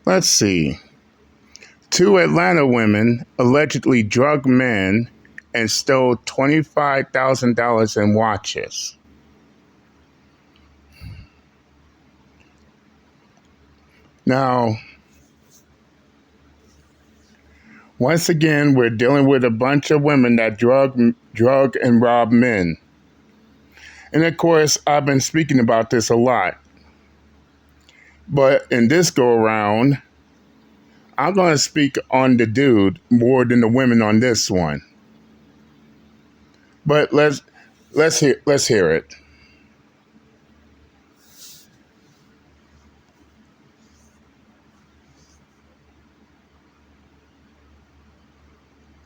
Let's see. Two Atlanta women allegedly drugged men and stole $25,000 in watches. Now, once again, we're dealing with a bunch of women that drug and rob men. And of course, I've been speaking about this a lot. But in this go around, I'm going to speak on the dude more than the women on this one. But let's hear it.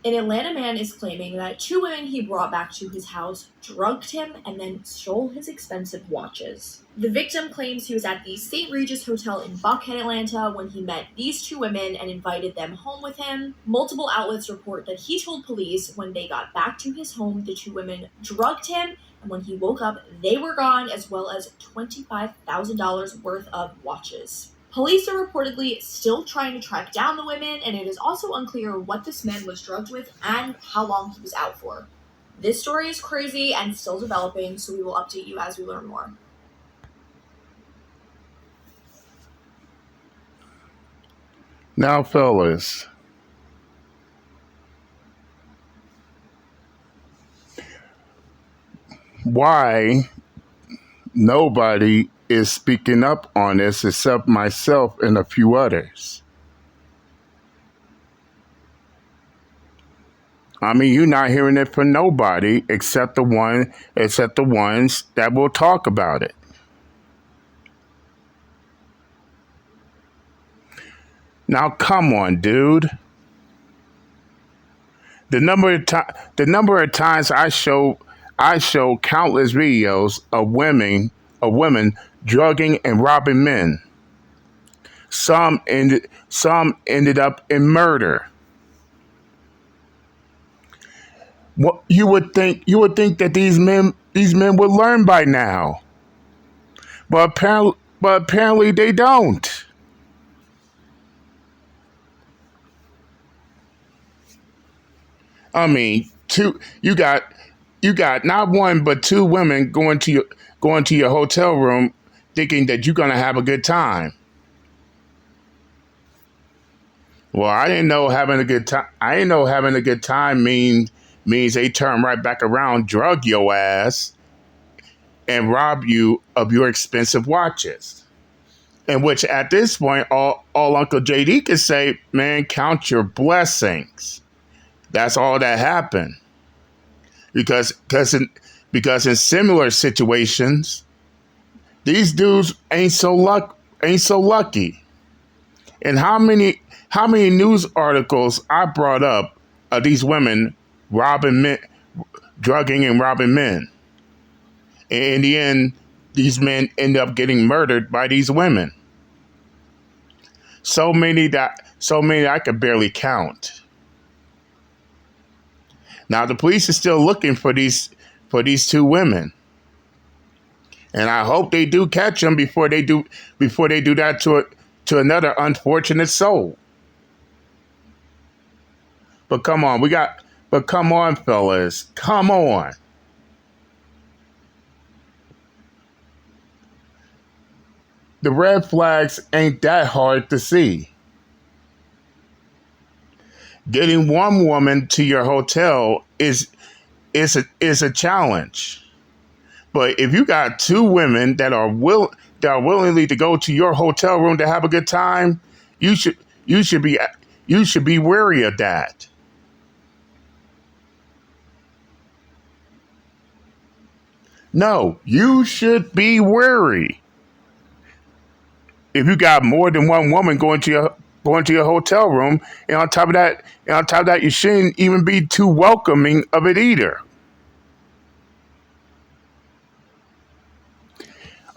An Atlanta man is claiming that two women he brought back to his house drugged him and then stole his expensive watches. The victim claims he was at the St. Regis Hotel in Buckhead, Atlanta, when he met these two women and invited them home with him. Multiple outlets report that he told police when they got back to his home, the two women drugged him, and when he woke up, they were gone, as well as $25,000 worth of watches. Police are reportedly still trying to track down the women, and it is also unclear what this man was drugged with and how long he was out for. This story is crazy and still developing, so we will update you as we learn more. Now, fellas, why nobody is speaking up on this except myself and a few others? I mean, you're not hearing it from nobody except the ones that will talk about it. Now, come on, dude. The number of times I show countless videos of women drugging and robbing men. Some ended up in murder. What you would think that these men would learn by now, but apparently they don't. I mean, you got not one but two women going to your hotel room thinking that you're gonna have a good time. Well, I didn't know having a good time. I didn't know having a good time means they turn right back around, drug your ass, and rob you of your expensive watches. In which, at this point, all Uncle JD can say, man, count your blessings. That's all that happened. Because in similar situations, these dudes ain't so lucky. And how many news articles I brought up of these women robbing men, drugging and robbing men. And in the end, these men end up getting murdered by these women. So many I could barely count. Now the police is still looking for these two women. And I hope they do catch them before they do that to another unfortunate soul. But come on, fellas. Come on. The red flags ain't that hard to see. Getting one woman to your hotel is a challenge. But if you got two women that are willingly to go to your hotel room to have a good time, you should be wary of that. No, you should be wary. If you got more than one woman going to your hotel room, and on top of that, you shouldn't even be too welcoming of it either.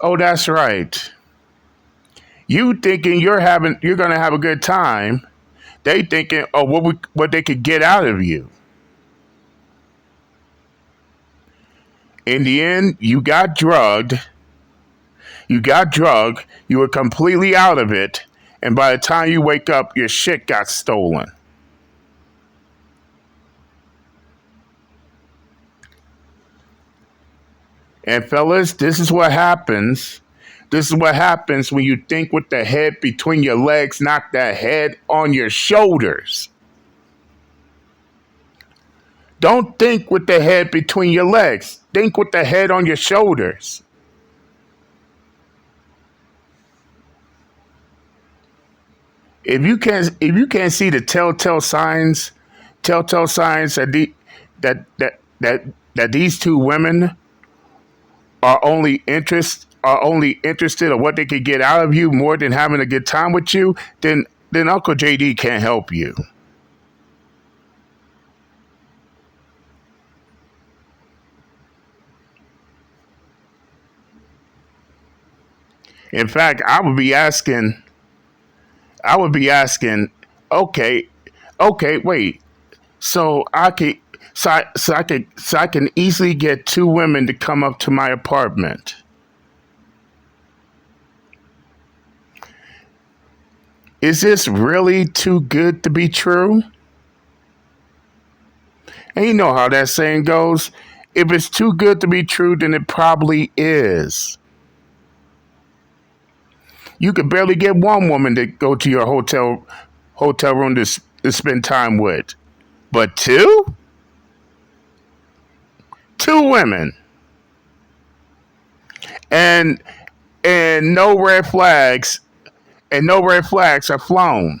Oh, that's right. You thinking you're gonna have a good time. They thinking, oh, what they could get out of you. In the end, you got drugged. You got drugged. You were completely out of it, and by the time you wake up, your shit got stolen. And fellas, this is what happens. This is what happens when you think with the head between your legs, not the head on your shoulders. Don't think with the head between your legs. Think with the head on your shoulders. If you can't see the telltale signs that these two women are only interested in what they could get out of you more than having a good time with you, then Uncle JD can't help you. In fact, I would be asking, okay, okay, wait. So I could so I can easily get two women to come up to my apartment. Is this really too good to be true? And you know how that saying goes. If it's too good to be true, then it probably is. You could barely get one woman to go to your hotel room to spend time with. But two women, and and no red flags, and no red flags are flown.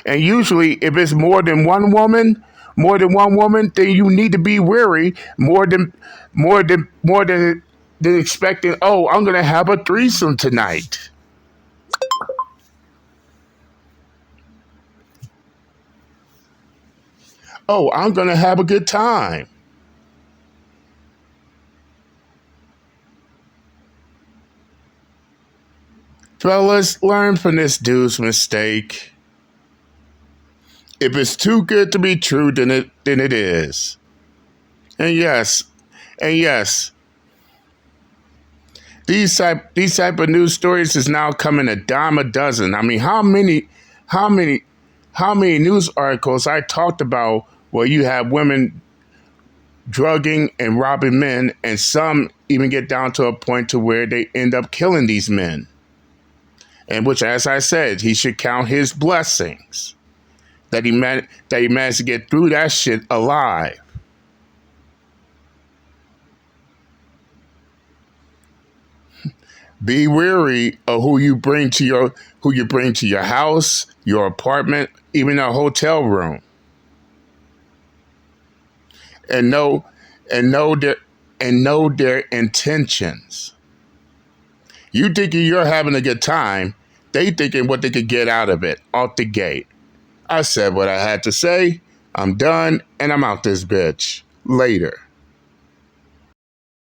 And usually, if it's more than one woman, then you need to be wary more than expecting. Oh, I'm gonna have a threesome tonight. Oh, I'm gonna have a good time. Fellas, learn from this dude's mistake. If it's too good to be true, then it is. And yes, and yes, these type of news stories is now coming a dime a dozen. I mean, how many how many news articles I talked about where you have women drugging and robbing men, and some even get down to a point to where they end up killing these men. And which, as I said, he should count his blessings that he managed to get through that shit alive. Be wary of who you bring to your house, your apartment, even a hotel room, and know their intentions. You thinking you're having a good time, they thinking what they could get out of it off the gate. I said what I had to say. I'm done, and I'm out this bitch. Later.